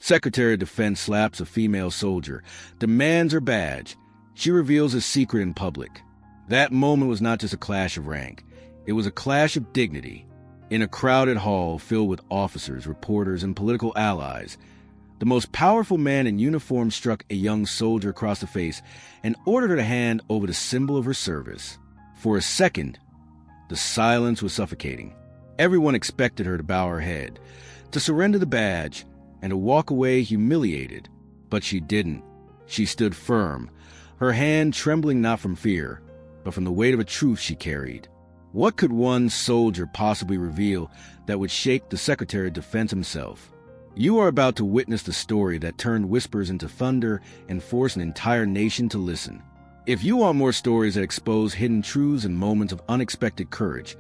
Secretary of Defense slaps a female soldier, demands her badge. She reveals a secret in public. That moment was not just a clash of rank. It was a clash of dignity. In a crowded hall filled with officers, reporters, and political allies, the most powerful man in uniform struck a young soldier across the face and ordered her to hand over the symbol of her service. For a second, the silence was suffocating. Everyone expected her to bow her head, to surrender the badge, and to walk away humiliated. But she didn't. She stood firm, her hand trembling not from fear, but from the weight of a truth she carried. What could one soldier possibly reveal that would shake the Secretary of Defense himself? You are about to witness the story that turned whispers into thunder and forced an entire nation to listen. If you want more stories that expose hidden truths and moments of unexpected courage,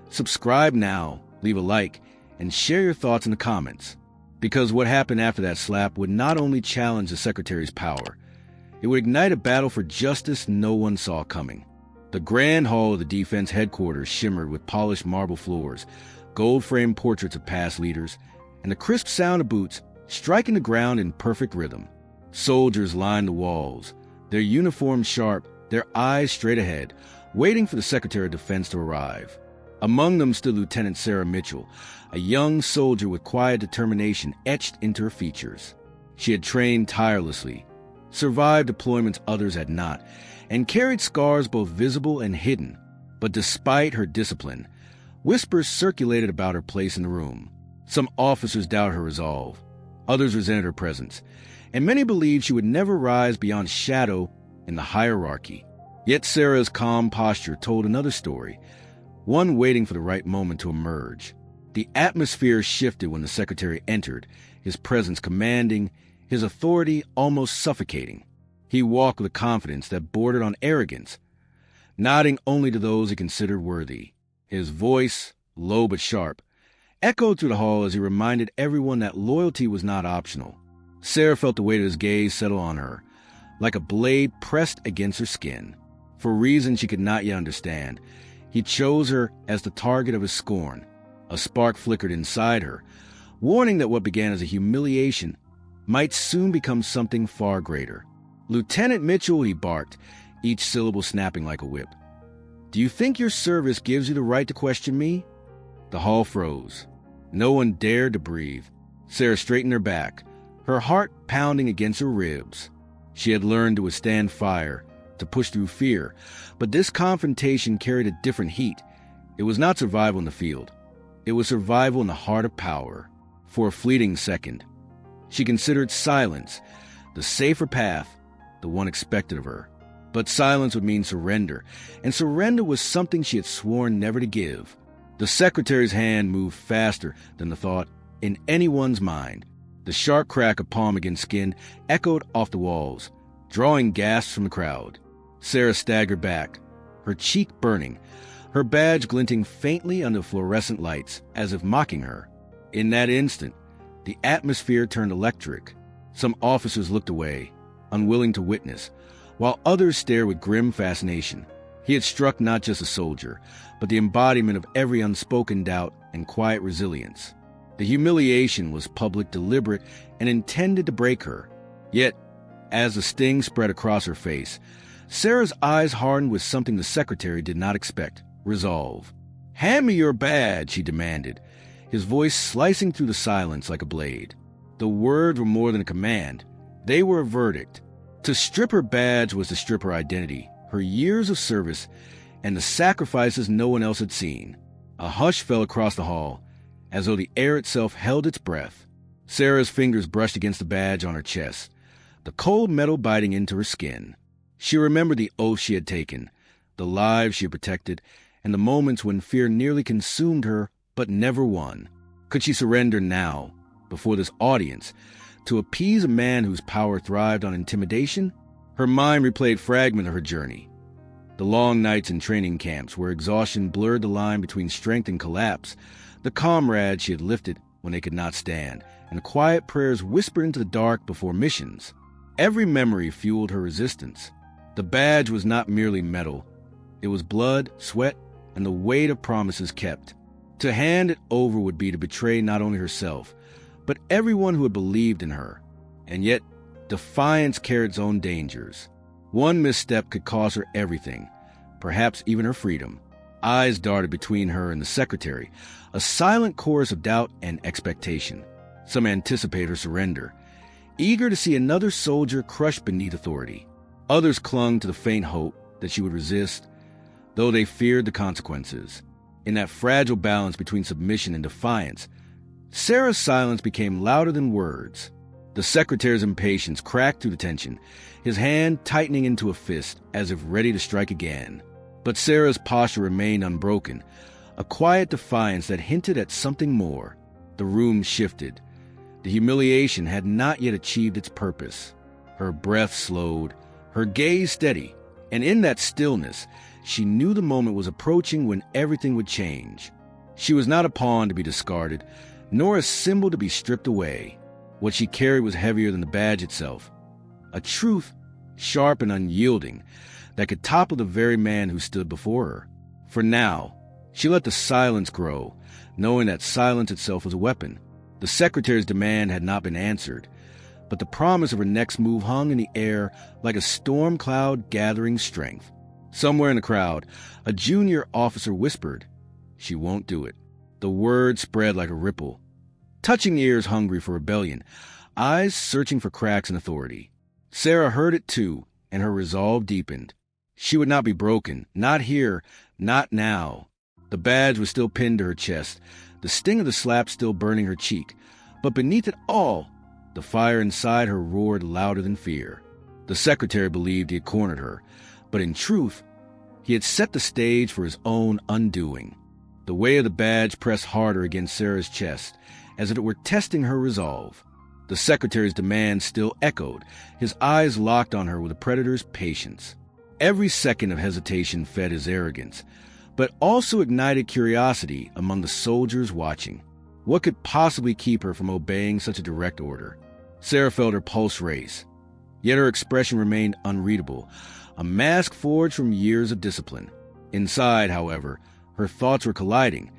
subscribe now, leave a like, and share your thoughts in the comments. Because what happened after that slap would not only challenge the Secretary's power, it would ignite a battle for justice no one saw coming. The grand hall of the defense headquarters shimmered with polished marble floors, gold-framed portraits of past leaders, and the crisp sound of boots striking the ground in perfect rhythm. Soldiers lined the walls, their uniforms sharp, their eyes straight ahead, waiting for the Secretary of Defense to arrive. Among them stood Lieutenant Sarah Mitchell, a young soldier with quiet determination etched into her features. She had trained tirelessly, survived deployments others had not, and carried scars both visible and hidden. But despite her discipline, whispers circulated about her place in the room. Some officers doubted her resolve, others resented her presence, and many believed she would never rise beyond shadow in the hierarchy. Yet Sarah's calm posture told another story, one waiting for the right moment to emerge. The atmosphere shifted when the Secretary entered, his presence commanding, his authority almost suffocating. He walked with a confidence that bordered on arrogance, nodding only to those he considered worthy. His voice, low but sharp, echoed through the hall as he reminded everyone that loyalty was not optional. Sarah felt the weight of his gaze settle on her, like a blade pressed against her skin. For reasons she could not yet understand, he chose her as the target of his scorn. A spark flickered inside her, warning that what began as a humiliation might soon become something far greater. "Lieutenant Mitchell," he barked, each syllable snapping like a whip. "Do you think your service gives you the right to question me?" The hall froze. No one dared to breathe. Sarah straightened her back, her heart pounding against her ribs. She had learned to withstand fire, to push through fear, but this confrontation carried a different heat. It was not survival in the field. It was survival in the heart of power. For a fleeting second, she considered silence, the safer path, the one expected of her. But silence would mean surrender, and surrender was something she had sworn never to give. The Secretary's hand moved faster than the thought in anyone's mind. The sharp crack of palm against skin echoed off the walls, drawing gasps from the crowd. Sarah staggered back, her cheek burning, her badge glinting faintly under fluorescent lights, as if mocking her. In that instant, the atmosphere turned electric. Some officers looked away, unwilling to witness, while others stared with grim fascination. He had struck not just a soldier, but the embodiment of every unspoken doubt and quiet resilience. The humiliation was public, deliberate, and intended to break her. Yet, as the sting spread across her face, Sarah's eyes hardened with something the Secretary did not expect: resolve. "Hand me your badge," he demanded, his voice slicing through the silence like a blade. The words were more than a command. They were a verdict. To strip her badge was to strip her identity, her years of service, and the sacrifices no one else had seen. A hush fell across the hall, as though the air itself held its breath. Sarah's fingers brushed against the badge on her chest, the cold metal biting into her skin. She remembered the oath she had taken, the lives she had protected, and the moments when fear nearly consumed her, but never won. Could she surrender now, before this audience, to appease a man whose power thrived on intimidation? Her mind replayed fragments of her journey. The long nights in training camps where exhaustion blurred the line between strength and collapse, the comrades she had lifted when they could not stand, and the quiet prayers whispered into the dark before missions. Every memory fueled her resistance. The badge was not merely metal. It was blood, sweat, and the weight of promises kept. To hand it over would be to betray not only herself, but everyone who had believed in her. And yet, defiance carried its own dangers. One misstep could cost her everything, perhaps even her freedom. Eyes darted between her and the secretary, a silent chorus of doubt and expectation. Some anticipated her surrender, eager to see another soldier crushed beneath authority. Others clung to the faint hope that she would resist, though they feared the consequences. In that fragile balance between submission and defiance, Sarah's silence became louder than words. The secretary's impatience cracked through the tension, his hand tightening into a fist as if ready to strike again. But Sarah's posture remained unbroken, a quiet defiance that hinted at something more. The room shifted. The humiliation had not yet achieved its purpose. Her breath slowed, her gaze steady, and in that stillness, she knew the moment was approaching when everything would change. She was not a pawn to be discarded, nor a symbol to be stripped away. What she carried was heavier than the badge itself. A truth, sharp and unyielding, that could topple the very man who stood before her. For now, she let the silence grow, knowing that silence itself was a weapon. The secretary's demand had not been answered, but the promise of her next move hung in the air like a storm cloud gathering strength. Somewhere in the crowd, a junior officer whispered, "She won't do it." The word spread like a ripple, touching ears hungry for rebellion, eyes searching for cracks in authority. Sarah heard it too, and her resolve deepened. She would not be broken, not here, not now. The badge was still pinned to her chest, the sting of the slap still burning her cheek, but beneath it all, the fire inside her roared louder than fear. The secretary believed he had cornered her, but in truth, he had set the stage for his own undoing. The weight of the badge pressed harder against Sarah's chest, as if it were testing her resolve. The secretary's demand still echoed, his eyes locked on her with a predator's patience. Every second of hesitation fed his arrogance, but also ignited curiosity among the soldiers watching. What could possibly keep her from obeying such a direct order? Sarah felt her pulse race, yet her expression remained unreadable, a mask forged from years of discipline. Inside, however, her thoughts were colliding.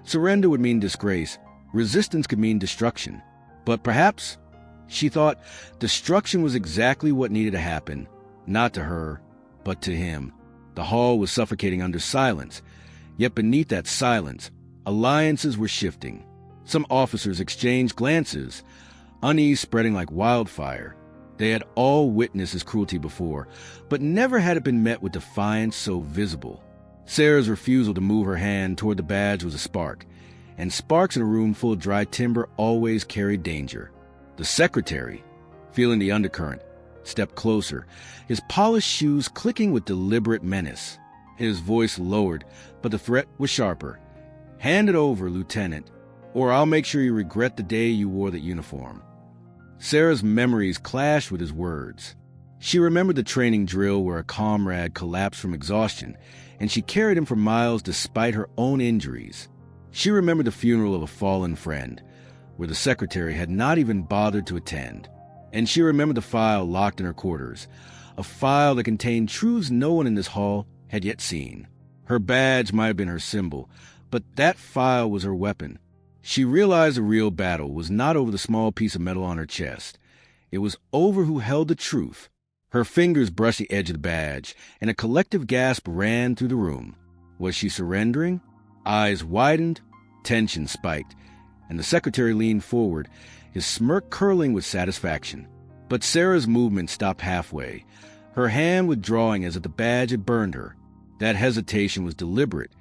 Surrender would mean disgrace, resistance could mean destruction. But perhaps, she thought, destruction was exactly what needed to happen, not to her, but to him. The hall was suffocating under silence, yet beneath that silence, alliances were shifting. Some officers exchanged glances, unease spreading like wildfire. They had all witnessed his cruelty before, but never had it been met with defiance so visible. Sarah's refusal to move her hand toward the badge was a spark, and sparks in a room full of dry timber always carried danger. The secretary, feeling the undercurrent, stepped closer, his polished shoes clicking with deliberate menace. His voice lowered, but the threat was sharper. "Hand it over, Lieutenant, or I'll make sure you regret the day you wore that uniform." Sarah's memories clashed with his words. She remembered the training drill where a comrade collapsed from exhaustion, and she carried him for miles despite her own injuries. She remembered the funeral of a fallen friend, where the secretary had not even bothered to attend. And she remembered the file locked in her quarters, a file that contained truths no one in this hall had yet seen. Her badge might have been her symbol, but that file was her weapon. She realized the real battle was not over the small piece of metal on her chest. It was over who held the truth. Her fingers brushed the edge of the badge, and a collective gasp ran through the room. Was she surrendering? Eyes widened, tension spiked, and the secretary leaned forward, his smirk curling with satisfaction. But Sarah's movement stopped halfway, her hand withdrawing as if the badge had burned her. That hesitation was deliberate,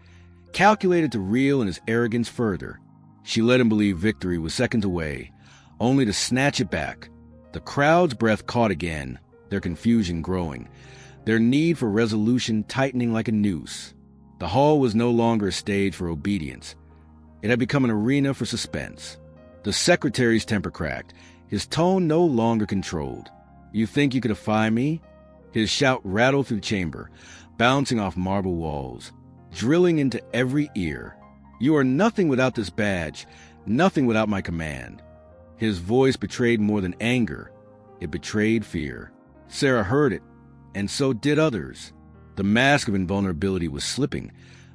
calculated to reel in his arrogance further. She let him believe victory was seconds away, only to snatch it back. The crowd's breath caught again, their confusion growing, their need for resolution tightening like a noose. The hall was no longer a stage for obedience. It had become an arena for suspense. The secretary's temper cracked, his tone no longer controlled. "You think you could defy me?" His shout rattled through the chamber, bouncing off marble walls, drilling into every ear. "You are nothing without this badge, nothing without my command." His voice betrayed more than anger. It betrayed fear. Sarah heard it, and so did others. The mask of invulnerability was slipping,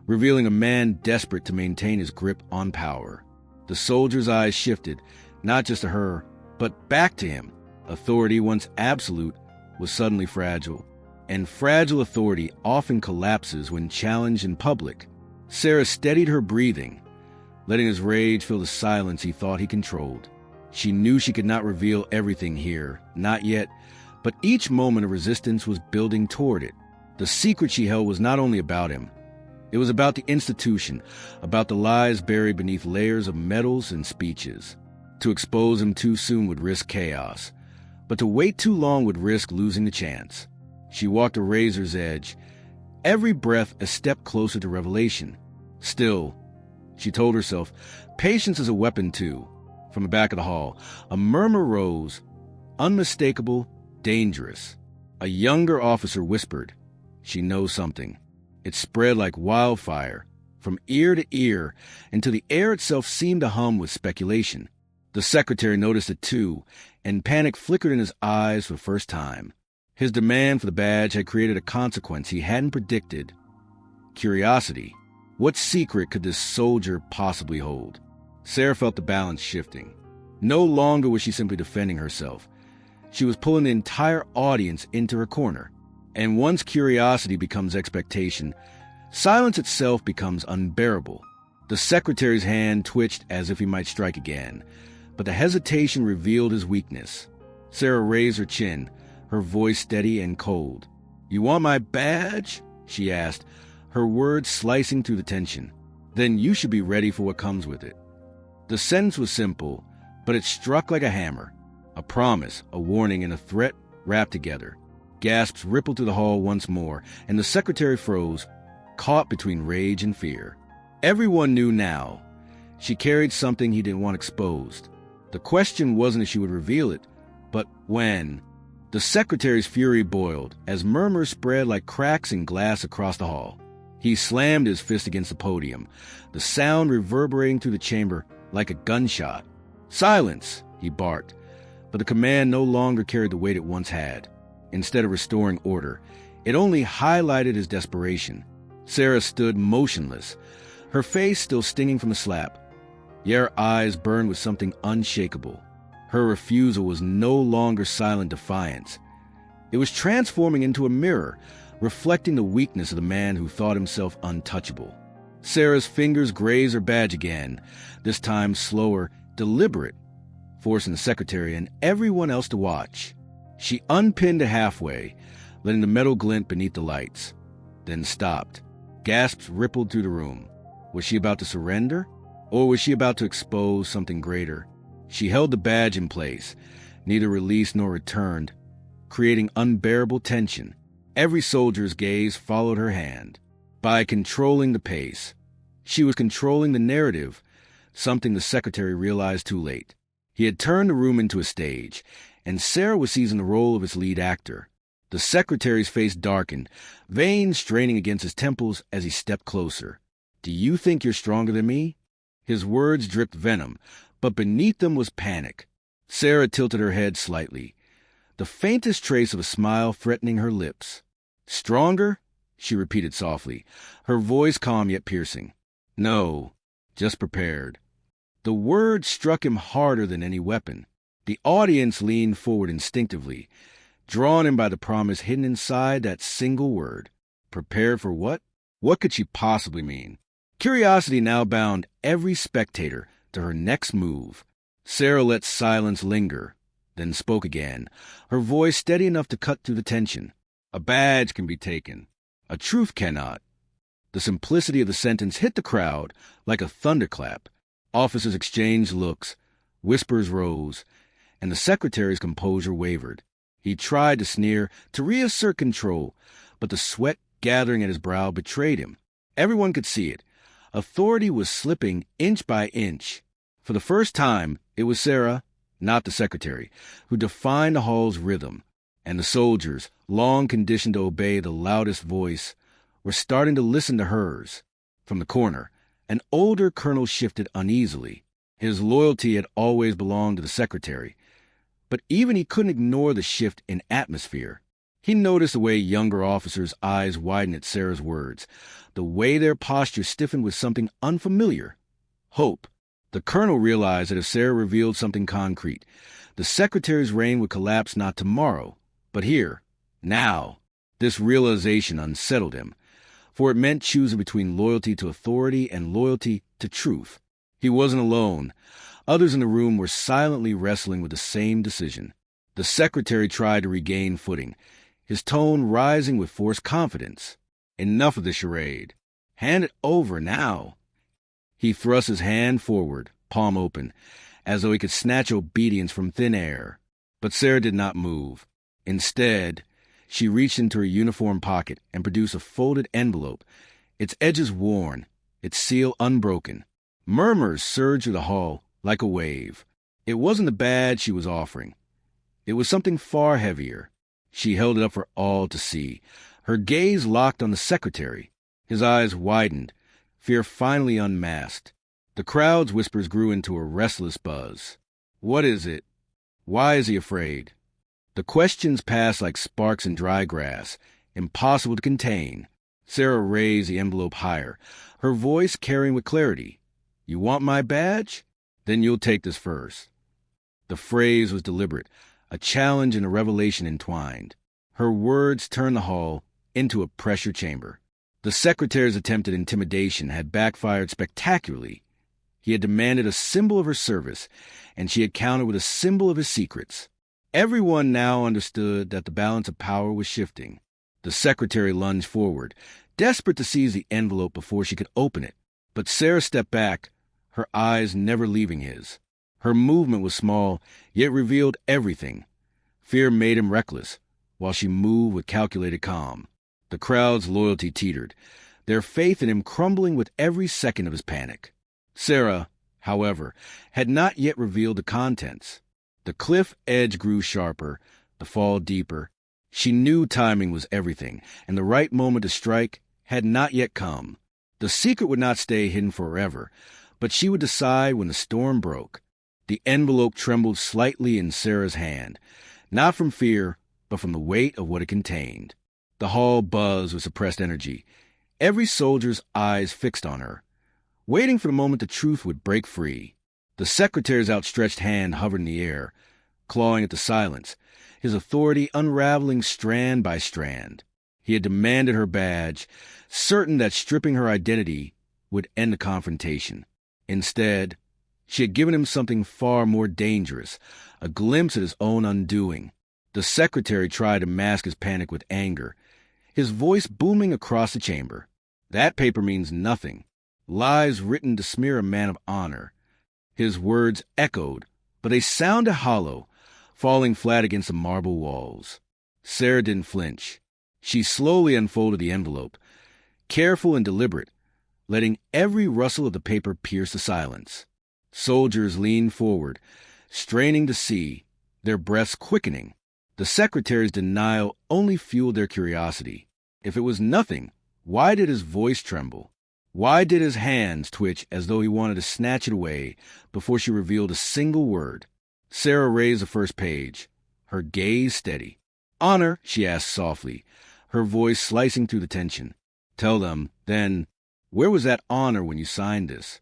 revealing a man desperate to maintain his grip on power. The soldier's eyes shifted, Not just to her, but back to him. Authority, once absolute, was suddenly fragile. And fragile authority often collapses when challenged in public. Sarah steadied her breathing, letting his rage fill the silence he thought he controlled. She knew she could not reveal everything here, not yet, but each moment of resistance was building toward it. The secret she held was not only about him. It was about the institution, about the lies buried beneath layers of medals and speeches. To expose him too soon would risk chaos, but to wait too long would risk losing the chance. She walked a razor's edge, every breath a step closer to revelation. Still, she told herself, patience is a weapon too. From the back of the hall, a murmur rose, unmistakable, dangerous. A younger officer whispered, "She knows something." It spread like wildfire, from ear to ear, until the air itself seemed to hum with speculation. The secretary noticed it too, and panic flickered in his eyes for the first time. His demand for the badge had created a consequence he hadn't predicted. Curiosity. What secret could this soldier possibly hold? Sarah felt the balance shifting. No longer was she simply defending herself. She was pulling the entire audience into her corner. And once curiosity becomes expectation, silence itself becomes unbearable. The secretary's hand twitched as if he might strike again, but the hesitation revealed his weakness. Sarah raised her chin, her voice steady and cold. "You want my badge?" she asked, her words slicing through the tension. "Then you should be ready for what comes with it." The sentence was simple, but it struck like a hammer. A promise, a warning, and a threat wrapped together. Gasps rippled through the hall once more, and the secretary froze, caught between rage and fear. Everyone knew now. She carried something he didn't want exposed. The question wasn't if she would reveal it, but when. The secretary's fury boiled as murmurs spread like cracks in glass across the hall. He slammed his fist against the podium, the sound reverberating through the chamber like a gunshot. "Silence!" he barked, but the command no longer carried the weight it once had. Instead of restoring order, it only highlighted his desperation. Sarah stood motionless, her face still stinging from the slap, yet her eyes burned with something unshakable. Her refusal was no longer silent defiance. It was transforming into a mirror, reflecting the weakness of the man who thought himself untouchable. Sarah's fingers grazed her badge again, this time slower, deliberate, forcing the secretary and everyone else to watch. She unpinned it halfway, letting the metal glint beneath the lights, then stopped. Gasps rippled through the room. Was she about to surrender? Or was she about to expose something greater? She held the badge in place, neither released nor returned, creating unbearable tension. Every soldier's gaze followed her hand. By controlling the pace, she was controlling the narrative, something the secretary realized too late. He had turned the room into a stage, and Sarah was seizing the role of its lead actor. The secretary's face darkened, veins straining against his temples as he stepped closer. "Do you think you're stronger than me?" His words dripped venom, but beneath them was panic. Sarah tilted her head slightly, the faintest trace of a smile threatening her lips. "Stronger?" she repeated softly, her voice calm yet piercing. "No, just prepared." The word struck him harder than any weapon. The audience leaned forward instinctively, drawn in by the promise hidden inside that single word. Prepared for what? What could she possibly mean? Curiosity now bound every spectator to her next move. Sarah let silence linger, then spoke again, her voice steady enough to cut through the tension. "A badge can be taken. A truth cannot." The simplicity of the sentence hit the crowd like a thunderclap. Officers exchanged looks, whispers rose, and the secretary's composure wavered. He tried to sneer, to reassert control, but the sweat gathering at his brow betrayed him. Everyone could see it. Authority was slipping inch by inch. For the first time, it was Sarah, not the secretary, who defined the hall's rhythm, and the soldiers, long conditioned to obey the loudest voice, were starting to listen to hers. From the corner, an older colonel shifted uneasily. His loyalty had always belonged to the secretary, but even he couldn't ignore the shift in atmosphere. He noticed the way younger officers' eyes widened at Sarah's words, the way their posture stiffened with something unfamiliar. Hope. The colonel realized that if Sarah revealed something concrete, the secretary's reign would collapse not tomorrow, but here, now. This realization unsettled him, for it meant choosing between loyalty to authority and loyalty to truth. He wasn't alone. Others in the room were silently wrestling with the same decision. The secretary tried to regain footing, his tone rising with forced confidence. Enough of the charade. Hand it over now. He thrust his hand forward, palm open, as though he could snatch obedience from thin air. But Sarah did not move. Instead, she reached into her uniform pocket and produced a folded envelope, its edges worn, its seal unbroken. Murmurs surged through the hall like a wave. It wasn't the badge she was offering. It was something far heavier. She held it up for all to see, her gaze locked on the secretary. His eyes widened, fear finally unmasked. The crowd's whispers grew into a restless buzz. What is it? Why is he afraid? The questions passed like sparks in dry grass, impossible to contain. Sarah raised the envelope higher, her voice carrying with clarity. You want my badge? Then you'll take this first. The phrase was deliberate, a challenge and a revelation entwined. Her words turned the hall into a pressure chamber. The secretary's attempt at intimidation had backfired spectacularly. He had demanded a symbol of her service, and she had countered with a symbol of his secrets. Everyone now understood that the balance of power was shifting. The secretary lunged forward, desperate to seize the envelope before she could open it. But Sarah stepped back, her eyes never leaving his. Her movement was small, yet revealed everything. Fear made him reckless, while she moved with calculated calm. The crowd's loyalty teetered, their faith in him crumbling with every second of his panic. Sarah, however, had not yet revealed the contents. The cliff edge grew sharper, the fall deeper. She knew timing was everything, and the right moment to strike had not yet come. The secret would not stay hidden forever, but she would decide when the storm broke. The envelope trembled slightly in Sarah's hand, not from fear, but from the weight of what it contained. The hall buzzed with suppressed energy, every soldier's eyes fixed on her, waiting for the moment the truth would break free. The secretary's outstretched hand hovered in the air, clawing at the silence, his authority unraveling strand by strand. He had demanded her badge, certain that stripping her identity would end the confrontation. Instead, she had given him something far more dangerous, a glimpse at his own undoing. The secretary tried to mask his panic with anger, his voice booming across the chamber. That paper means nothing. Lies written to smear a man of honor. His words echoed, but they sounded hollow, falling flat against the marble walls. Sarah didn't flinch. She slowly unfolded the envelope, careful and deliberate, letting every rustle of the paper pierce the silence. Soldiers leaned forward, straining to see, their breaths quickening. The secretary's denial only fueled their curiosity. If it was nothing, why did his voice tremble? Why did his hands twitch as though he wanted to snatch it away before she revealed a single word? Sarah raised the first page, her gaze steady. Honor, she asked softly, her voice slicing through the tension. Tell them, then, where was that honor when you signed this?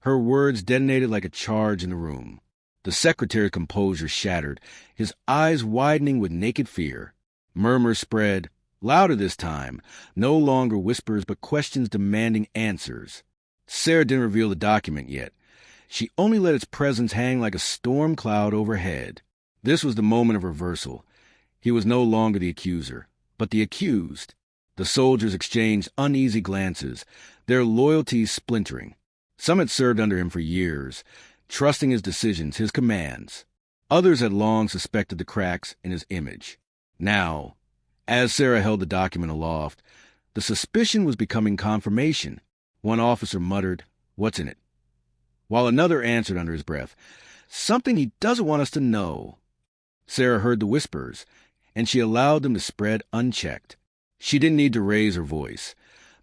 Her words detonated like a charge in the room. The secretary's composure shattered, his eyes widening with naked fear. Murmurs spread, louder this time, no longer whispers but questions demanding answers. Sarah didn't reveal the document yet. She only let its presence hang like a storm cloud overhead. This was the moment of reversal. He was no longer the accuser, but the accused. The soldiers exchanged uneasy glances, their loyalties splintering. Some had served under him for years, trusting his decisions, his commands. Others had long suspected the cracks in his image. Now, as Sarah held the document aloft, the suspicion was becoming confirmation. One officer muttered, "What's in it?" while another answered under his breath, "Something he doesn't want us to know." Sarah heard the whispers, and she allowed them to spread unchecked. She didn't need to raise her voice.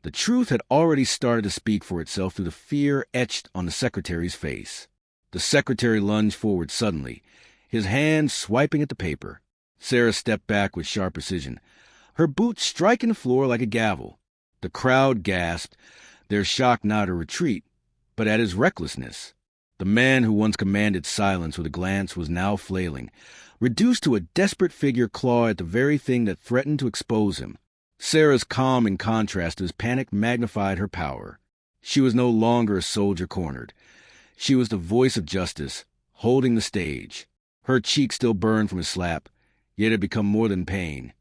The truth had already started to speak for itself through the fear etched on the secretary's face. The secretary lunged forward suddenly, his hand swiping at the paper. Sarah stepped back with sharp precision, her boots striking the floor like a gavel. The crowd gasped, their shock not a retreat, but at his recklessness. The man who once commanded silence with a glance was now flailing, reduced to a desperate figure clawing at the very thing that threatened to expose him. Sarah's calm in contrast to his panic magnified her power. She was no longer a soldier cornered. She was the voice of justice, holding the stage. Her cheek still burned from his slap, yet it had become more than pain.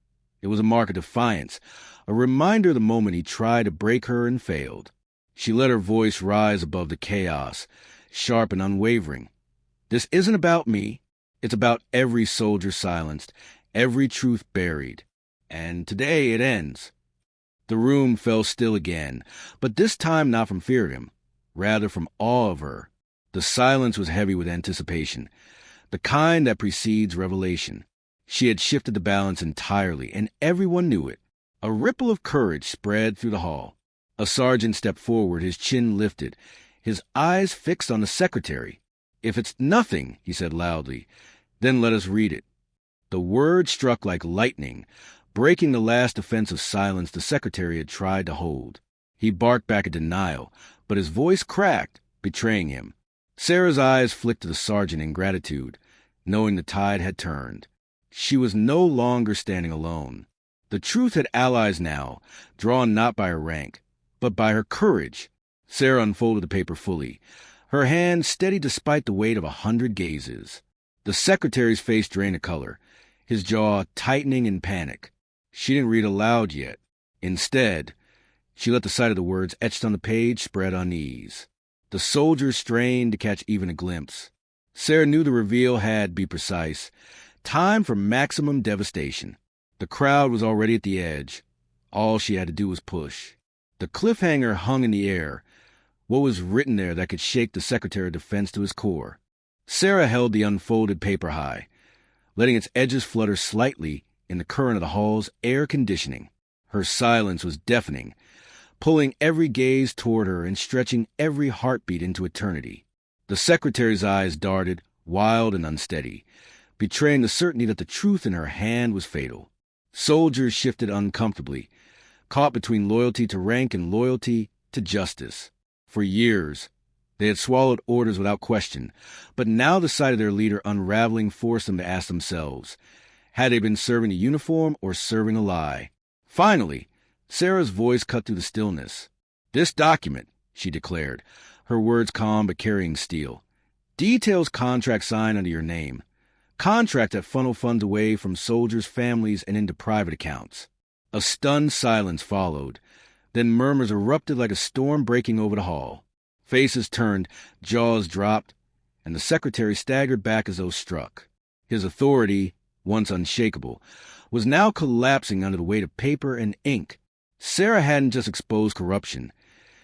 It was a mark of defiance, a reminder of the moment he tried to break her and failed. She let her voice rise above the chaos, sharp and unwavering. This isn't about me. It's about every soldier silenced, every truth buried. And today it ends. The room fell still again, but this time not from fear of him, rather from awe of her. The silence was heavy with anticipation, the kind that precedes revelation. She had shifted the balance entirely, and everyone knew it. A ripple of courage spread through the hall. A sergeant stepped forward, his chin lifted, his eyes fixed on the secretary. "If it's nothing," he said loudly, "then let us read it." The word struck like lightning, breaking the last defense of silence the secretary had tried to hold. He barked back a denial, but his voice cracked, betraying him. Sarah's eyes flicked to the sergeant in gratitude, knowing the tide had turned. She was no longer standing alone. The truth had allies now, drawn not by her rank, but by her courage. Sarah unfolded the paper fully, her hand steady despite the weight of 100 gazes. The secretary's face drained a color, his jaw tightening in panic. She didn't read aloud yet. Instead, she let the sight of the words etched on the page spread unease. The soldiers strained to catch even a glimpse. Sarah knew the reveal had, be precise, time for maximum devastation. The crowd was already at the edge. All she had to do was push. The cliffhanger hung in the air. What was written there that could shake the Secretary of Defense to his core? Sarah held the unfolded paper high, letting its edges flutter slightly in the current of the hall's air conditioning. Her silence was deafening, pulling every gaze toward her and stretching every heartbeat into eternity. The secretary's eyes darted, wild and unsteady, betraying the certainty that the truth in her hand was fatal. Soldiers shifted uncomfortably, caught between loyalty to rank and loyalty to justice. For years, they had swallowed orders without question, but now the sight of their leader unraveling forced them to ask themselves, had they been serving a uniform or serving a lie? Finally, Sarah's voice cut through the stillness. "This document," she declared, her words calm but carrying steel, "details contract signed under your name. Contract that funnel funds away from soldiers' families and into private accounts." A stunned silence followed. Then murmurs erupted like a storm breaking over the hall. Faces turned, jaws dropped, and the secretary staggered back as though struck. His authority, once unshakable, was now collapsing under the weight of paper and ink. Sarah hadn't just exposed corruption.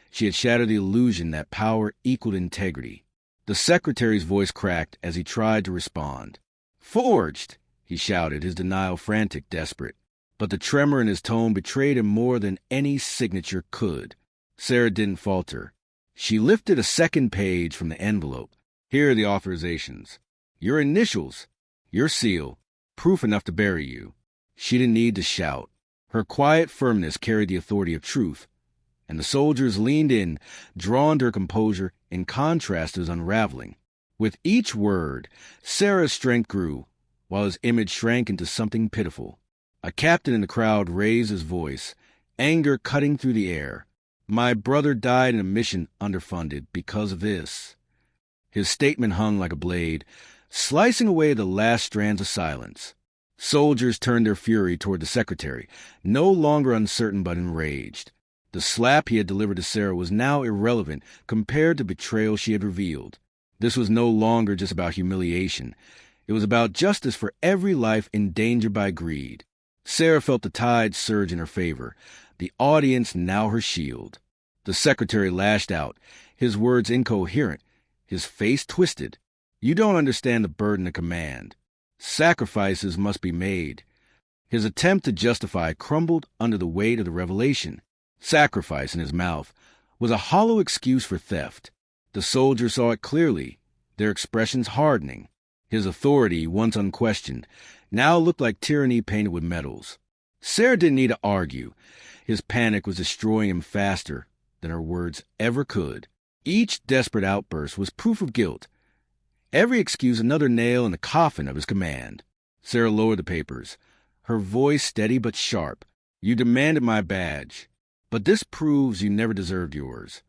She had shattered the illusion that power equaled integrity. The secretary's voice cracked as he tried to respond. "Forged!" he shouted, his denial frantic, desperate. But the tremor in his tone betrayed him more than any signature could. Sarah didn't falter. She lifted a second page from the envelope. "Here are the authorizations. Your initials, your seal, proof enough to bury you." She didn't need to shout. Her quiet firmness carried the authority of truth, and the soldiers leaned in, drawn to her composure in contrast to his unraveling. With each word, Sarah's strength grew, while his image shrank into something pitiful. A captain in the crowd raised his voice, anger cutting through the air. "My brother died in a mission underfunded because of this." His statement hung like a blade, slicing away the last strands of silence. Soldiers turned their fury toward the secretary, no longer uncertain but enraged. The slap he had delivered to Sarah was now irrelevant compared to betrayal she had revealed. This was no longer just about humiliation. It was about justice for every life endangered by greed. Sarah felt the tide surge in her favor, the audience now her shield. The secretary lashed out, his words incoherent, his face twisted. "You don't understand the burden of command. Sacrifices must be made." His attempt to justify crumbled under the weight of the revelation. Sacrifice, in his mouth, was a hollow excuse for theft. The soldiers saw it clearly, their expressions hardening. His authority, once unquestioned, now looked like tyranny painted with medals. Sarah didn't need to argue. His panic was destroying him faster than her words ever could. Each desperate outburst was proof of guilt. Every excuse another nail in the coffin of his command. Sarah lowered the papers, her voice steady but sharp. You demanded my badge, but this proves you never deserved yours.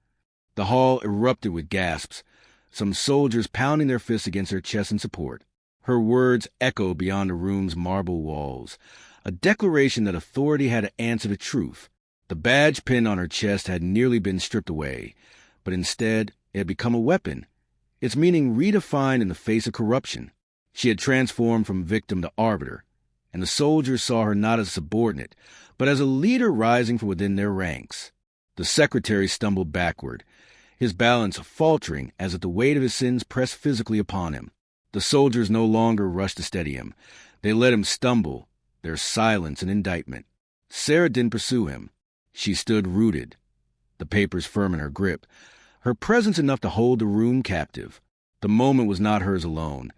The hall erupted with gasps, some soldiers pounding their fists against their chests in support. Her words echoed beyond the room's marble walls, a declaration that authority had to answer to truth. The badge pinned on her chest had nearly been stripped away, but instead it had become a weapon, its meaning redefined in the face of corruption. She had transformed from victim to arbiter, and the soldiers saw her not as a subordinate, but as a leader rising from within their ranks. The secretary stumbled backward, his balance faltering as if the weight of his sins pressed physically upon him. The soldiers no longer rushed to steady him. They let him stumble, their silence an indictment. Sarah didn't pursue him. She stood rooted, the papers firm in her grip, her presence enough to hold the room captive. The moment was not hers alone.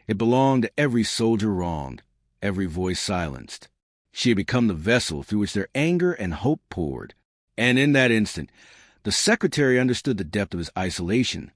It belonged to every soldier wronged, every voice silenced. She had become the vessel through which their anger and hope poured. And in that instant, the secretary understood the depth of his isolation.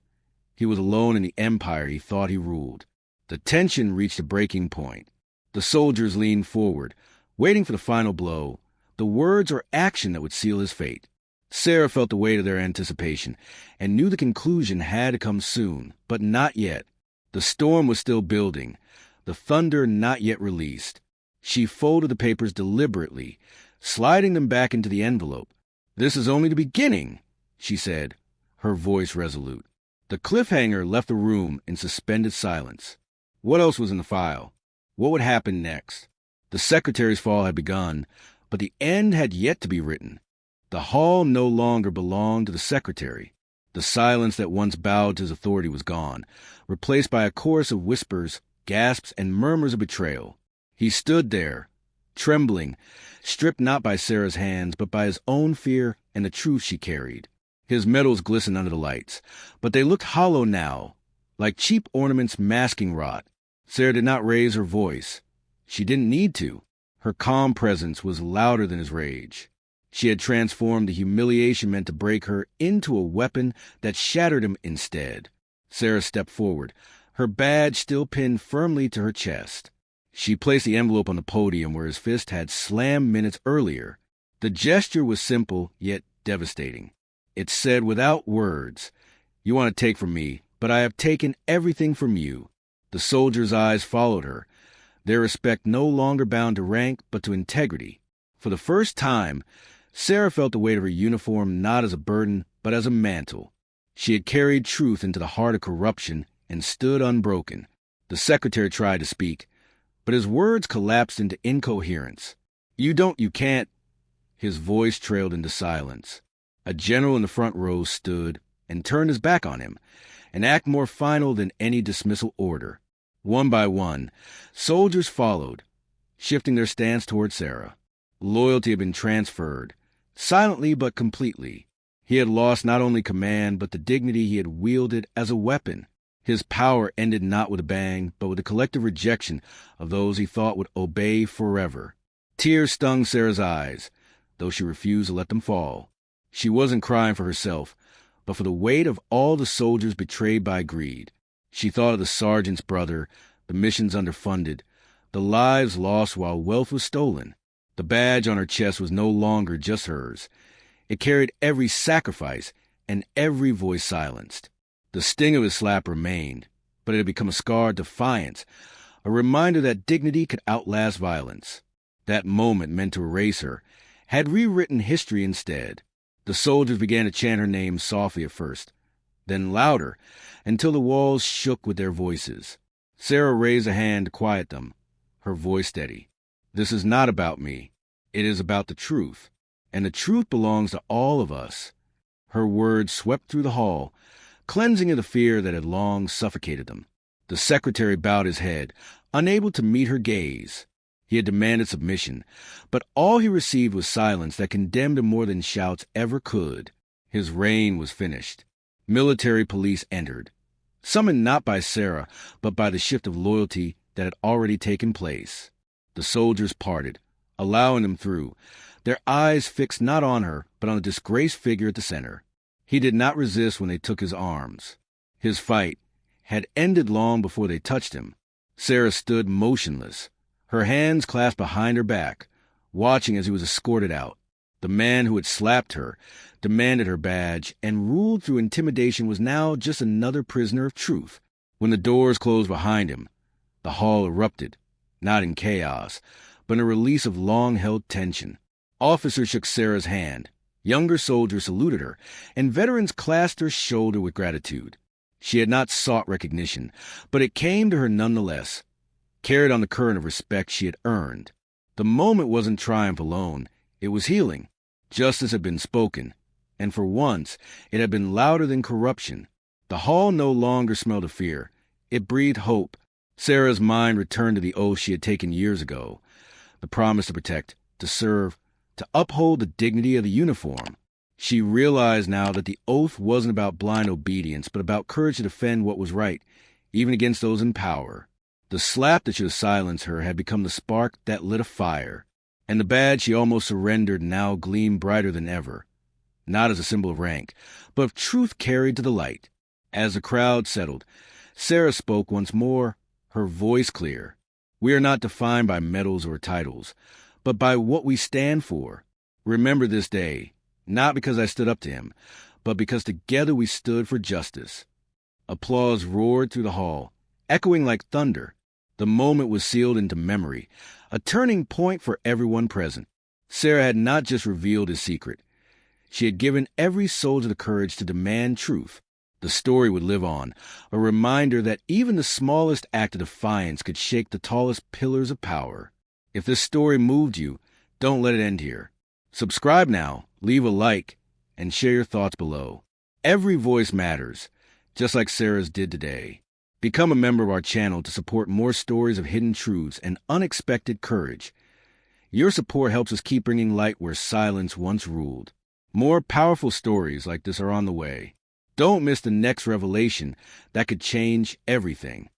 He was alone in the empire he thought he ruled. The tension reached a breaking point. The soldiers leaned forward, waiting for the final blow, the words or action that would seal his fate. Sarah felt the weight of their anticipation and knew the conclusion had to come soon, but not yet. The storm was still building, the thunder not yet released. She folded the papers deliberately, sliding them back into the envelope. "This is only the beginning," she said, her voice resolute. The cliffhanger left the room in suspended silence. What else was in the file? What would happen next? The secretary's fall had begun, but the end had yet to be written. The hall no longer belonged to the secretary. The silence that once bowed to his authority was gone, replaced by a chorus of whispers, gasps, and murmurs of betrayal. He stood there, trembling, stripped not by Sarah's hands, but by his own fear and the truth she carried. His medals glistened under the lights, but they looked hollow now, like cheap ornaments masking rot. Sarah did not raise her voice. She didn't need to. Her calm presence was louder than his rage. She had transformed the humiliation meant to break her into a weapon that shattered him instead. Sarah stepped forward, her badge still pinned firmly to her chest. She placed the envelope on the podium where his fist had slammed minutes earlier. The gesture was simple, yet devastating. It said without words, "You want to take from me, but I have taken everything from you." The soldier's eyes followed her, their respect no longer bound to rank but to integrity. For the first time, Sarah felt the weight of her uniform not as a burden, but as a mantle. She had carried truth into the heart of corruption and stood unbroken. The secretary tried to speak, but his words collapsed into incoherence. You can't." His voice trailed into silence. A general in the front row stood and turned his back on him, an act more final than any dismissal order. One by one, soldiers followed, shifting their stance toward Sarah. Loyalty had been transferred, silently but completely. He had lost not only command, but the dignity he had wielded as a weapon. His power ended not with a bang, but with the collective rejection of those he thought would obey forever. Tears stung Sarah's eyes, though she refused to let them fall. She wasn't crying for herself, but for the weight of all the soldiers betrayed by greed. She thought of the sergeant's brother, the missions underfunded, the lives lost while wealth was stolen. The badge on her chest was no longer just hers. It carried every sacrifice and every voice silenced. The sting of his slap remained, but it had become a scarred defiance, a reminder that dignity could outlast violence. That moment, meant to erase her, had rewritten history instead. The soldiers began to chant her name softly at first, then louder, until the walls shook with their voices. Sarah raised a hand to quiet them, her voice steady. "This is not about me. It is about the truth, and the truth belongs to all of us." Her words swept through the hall, cleansing of the fear that had long suffocated them. The secretary bowed his head, unable to meet her gaze. He had demanded submission, but all he received was silence that condemned him more than shouts ever could. His reign was finished. Military police entered, summoned not by Sarah, but by the shift of loyalty that had already taken place. The soldiers parted, allowing them through, their eyes fixed not on her, but on the disgraced figure at the center. He did not resist when they took his arms. His fight had ended long before they touched him. Sarah stood motionless, her hands clasped behind her back, watching as he was escorted out. The man who had slapped her, demanded her badge, and ruled through intimidation was now just another prisoner of truth. When the doors closed behind him, the hall erupted, not in chaos, but in a release of long-held tension. Officers shook Sarah's hand, younger soldiers saluted her, and veterans clasped her shoulder with gratitude. She had not sought recognition, but it came to her nonetheless, carried on the current of respect she had earned. The moment wasn't triumph alone, it was healing. Justice had been spoken, and for once it had been louder than corruption. The hall no longer smelled of fear. It breathed hope. Sarah's mind returned to the oath she had taken years ago, the promise to protect, to serve, to uphold the dignity of the uniform. She realized now that the oath wasn't about blind obedience, but about courage to defend what was right, even against those in power. The slap that should have silenced her had become the spark that lit a fire, and the badge she almost surrendered now gleamed brighter than ever, not as a symbol of rank, but of truth carried to the light. As the crowd settled, Sarah spoke once more, her voice clear. We are not defined by medals or titles, but by what we stand for. Remember this day, not because I stood up to him, but because together we stood for justice. Applause roared through the hall, echoing like thunder. The moment was sealed into memory, a turning point for everyone present. Sarah had not just revealed his secret. She had given every soldier the courage to demand truth. The story would live on, a reminder that even the smallest act of defiance could shake the tallest pillars of power. If this story moved you, don't let it end here. Subscribe now, leave a like, and share your thoughts below. Every voice matters, just like Sarah's did today. Become a member of our channel to support more stories of hidden truths and unexpected courage. Your support helps us keep bringing light where silence once ruled. More powerful stories like this are on the way. Don't miss the next revelation that could change everything.